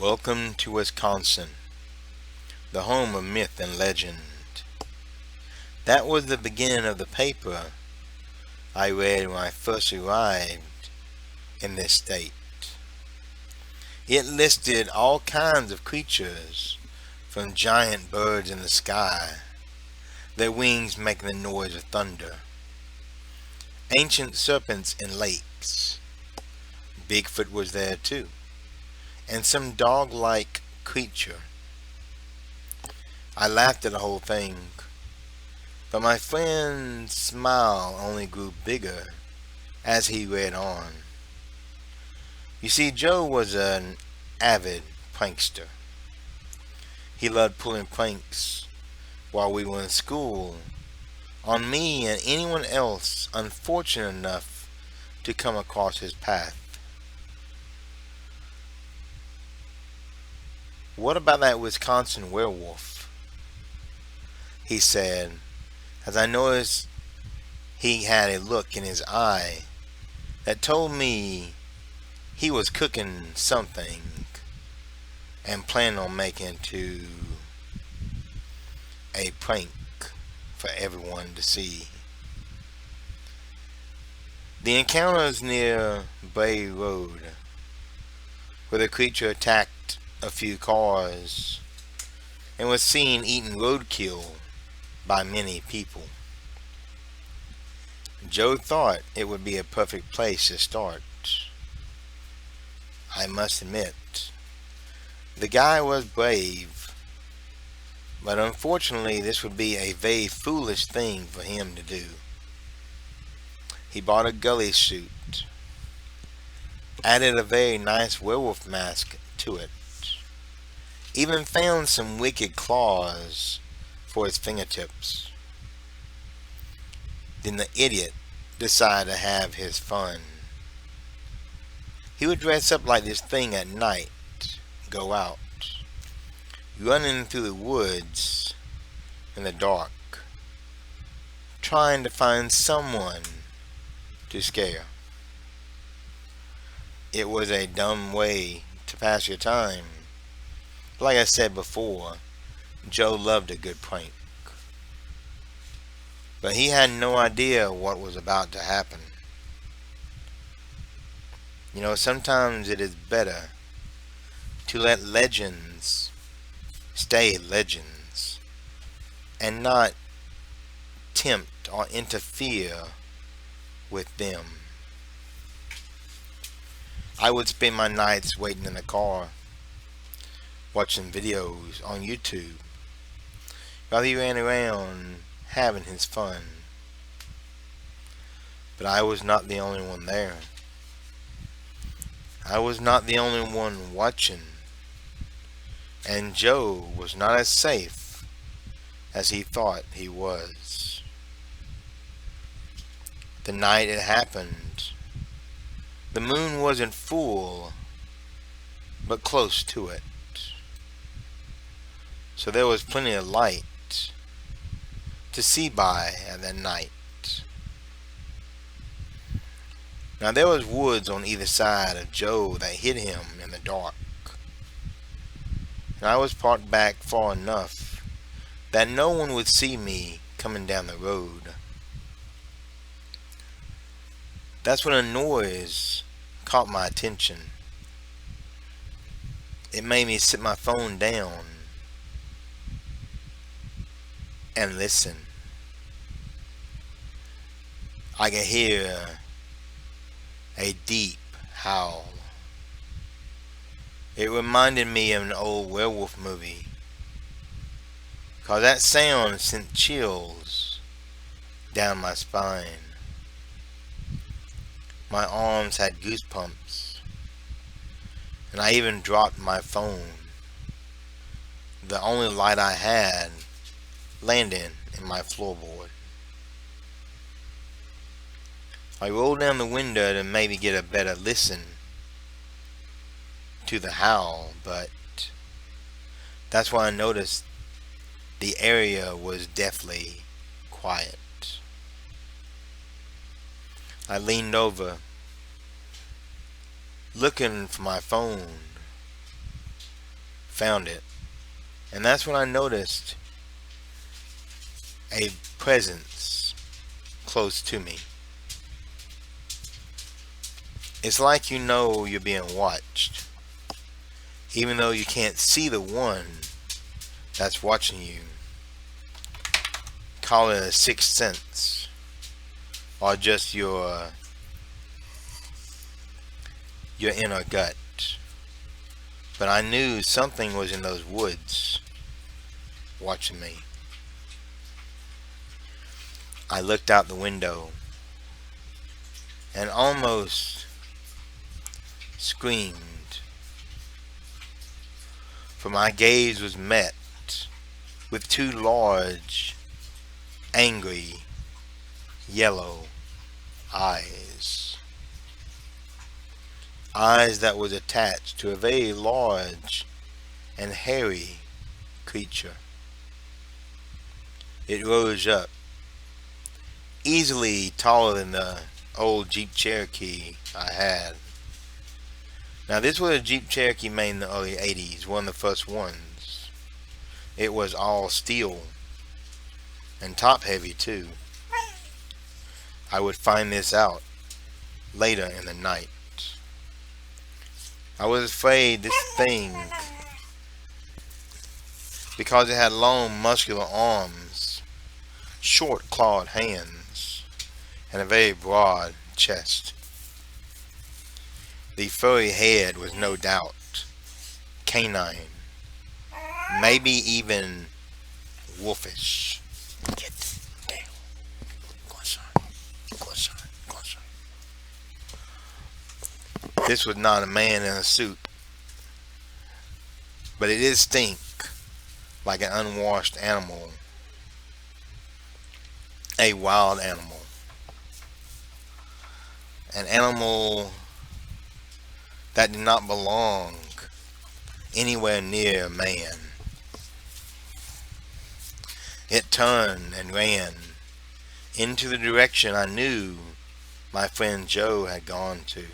Welcome to Wisconsin, the home of myth and legend. That was the beginning of the paper I read when I first arrived in this state. It listed all kinds of creatures, from giant birds in the sky, their wings making the noise of thunder, ancient serpents in lakes. Bigfoot was there too, and some dog-like creature. I laughed at the whole thing, but my friend's smile only grew bigger as he read on. You see, Joe was an avid prankster. He loved pulling pranks while we were in school on me and anyone else unfortunate enough to come across his path. "What about that Wisconsin werewolf?" he said, as I noticed he had a look in his eye that told me he was cooking something and planning on making it to a prank for everyone to see. The encounters near Bray Road, where the creature attacked a few cars and was seen eating roadkill by many people. Joe thought it would be a perfect place to start. I must admit, the guy was brave, but unfortunately this would be a very foolish thing for him to do. He bought a ghillie suit, added a very nice werewolf mask to it, even found some wicked claws for his fingertips. Then the idiot decided to have his fun. He would dress up like this thing at night, go out, running through the woods in the dark, trying to find someone to scare. It was a dumb way to pass your time. Like I said before, Joe loved a good prank. But he had no idea what was about to happen. You know, sometimes it is better to let legends stay legends and not tempt or interfere with them. I would spend my nights waiting in the car, watching videos on YouTube, while he ran around having his fun. But I was not the only one there. I was not the only one watching, and Joe was not as safe as he thought he was. The night it happened, the moon wasn't full, but close to it. So there was plenty of light to see by at that night. Now there was woods on either side of Joe that hid him in the dark. And I was parked back far enough that no one would see me coming down the road. That's when a noise caught my attention. It made me sit my phone down and listen. I could hear a deep howl. It reminded me of an old werewolf movie, 'cause that sound sent chills down my spine. My arms had goosebumps, and I even dropped my phone, the only light I had, landing in my floorboard. I rolled down the window to maybe get a better listen to the howl, but that's when I noticed the area was deathly quiet. I leaned over, looking for my phone, found it. And that's when I noticed a presence close to me. It's like you know you're being watched, even though you can't see the one that's watching you. Call it a sixth sense, or just your inner gut. But I knew something was in those woods watching me. I looked out the window and almost screamed, for my gaze was met with two large, angry, yellow eyes. Eyes that was attached to a very large and hairy creature. It rose up, easily taller than the old Jeep Cherokee I had. Now this was a Jeep Cherokee made in the early 80s, one of the first ones. It was all steel, and top heavy too. I would find this out later in the night. I was afraid this thing, because it had long muscular arms, short clawed hands, and a very broad chest. The furry head was no doubt canine, maybe even wolfish. Get down. Go inside. Go inside. Go inside. This was not a man in a suit, but it did stink like an unwashed animal, a wild animal, an animal that did not belong anywhere near man. It turned and ran into the direction I knew my friend Joe had gone to.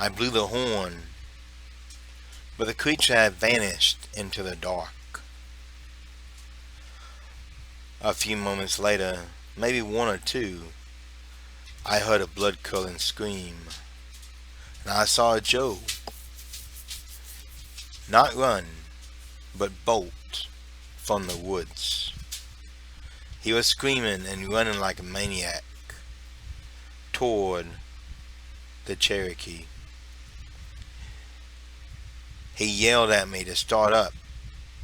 I blew the horn, but the creature had vanished into the dark. A few moments later, maybe one or two, I heard a blood-curdling scream, and I saw Joe not run, but bolt from the woods. He was screaming and running like a maniac toward the Cherokee. He yelled at me to start up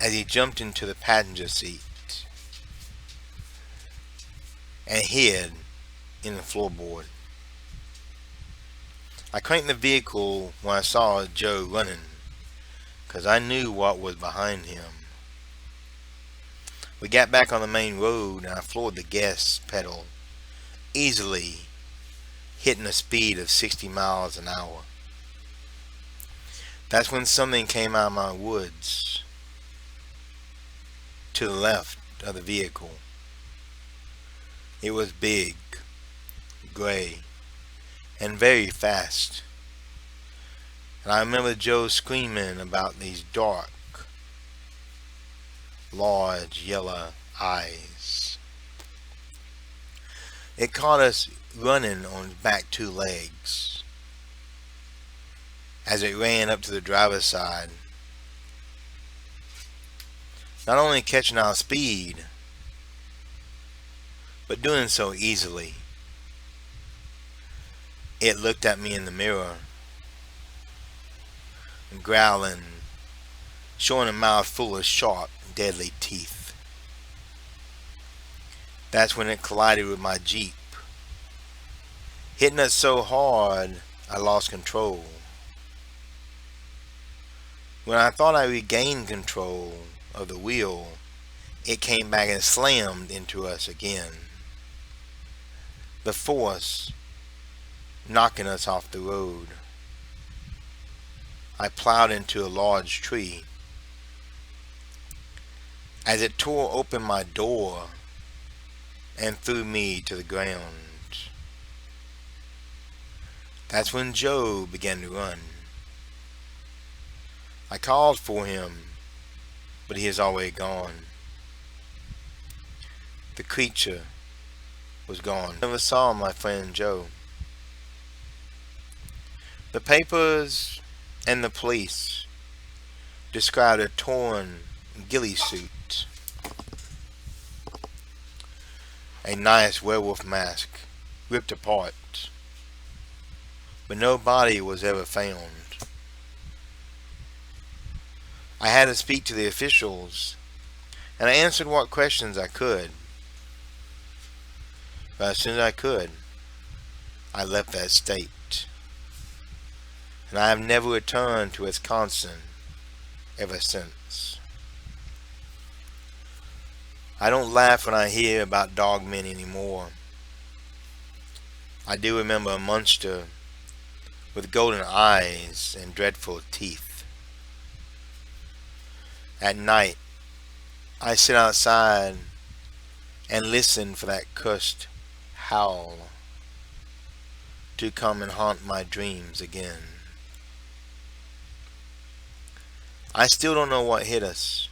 as he jumped into the passenger seat and hid in the floorboard. I cranked the vehicle when I saw Joe running, because I knew what was behind him. We got back on the main road and I floored the gas pedal, easily hitting a speed of 60 miles an hour. That's when something came out of my woods to the left of the vehicle. It was big, gray, and very fast. And I remember Joe screaming about these dark, large yellow eyes. It caught us running on its back two legs as it ran up to the driver's side, not only catching our speed, but doing so easily. It looked at me in the mirror, growling, showing a mouth full of sharp, deadly teeth. That's when it collided with my Jeep, hitting us so hard I lost control. When I thought I regained control of the wheel, it came back and slammed into us again, the force knocking us off the road. I plowed into a large tree. As it tore open my door and threw me to the ground. That's when Joe began to run. I called for him, but he is already gone. The creature was gone. I never saw my friend Joe. The papers and the police described a torn ghillie suit, a nice werewolf mask ripped apart, but no body was ever found. I had to speak to the officials, and I answered what questions I could. But as soon as I could, I left that state, and I have never returned to Wisconsin ever since. I don't laugh when I hear about dogmen anymore. I do remember a monster with golden eyes and dreadful teeth. At night, I sit outside and listen for that cursed howl to come and haunt my dreams again. I still don't know what hit us,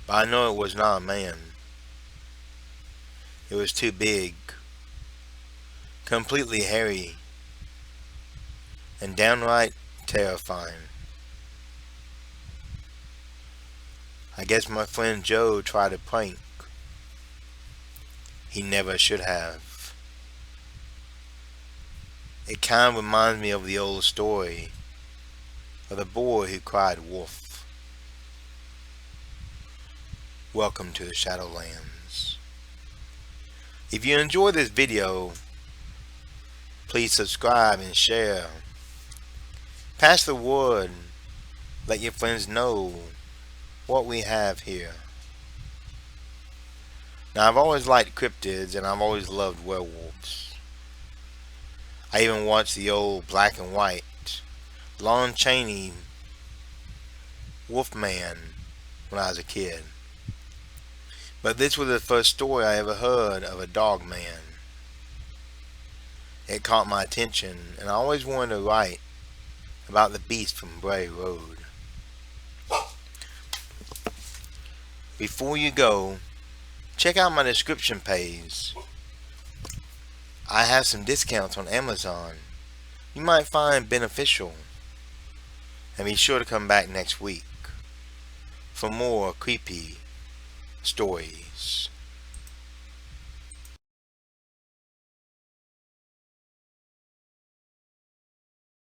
but I know it was not a man. It was too big, completely hairy, and downright terrifying. I guess my friend Joe tried a prank. He never should have. It kind of reminds me of the old story of the boy who cried wolf. Welcome to the Shadowlands. If you enjoyed this video, please subscribe and share. Pass the word. Let your friends know what we have here. Now, I've always liked cryptids, and I've always loved werewolves. I even watched the old black and white Lon Chaney Wolfman when I was a kid. But this was the first story I ever heard of a dog man. It caught my attention, and I always wanted to write about the beast from Bray Road. Before you go, check out my description page. I have some discounts on Amazon you might find beneficial. And be sure to come back next week for more creepy stories.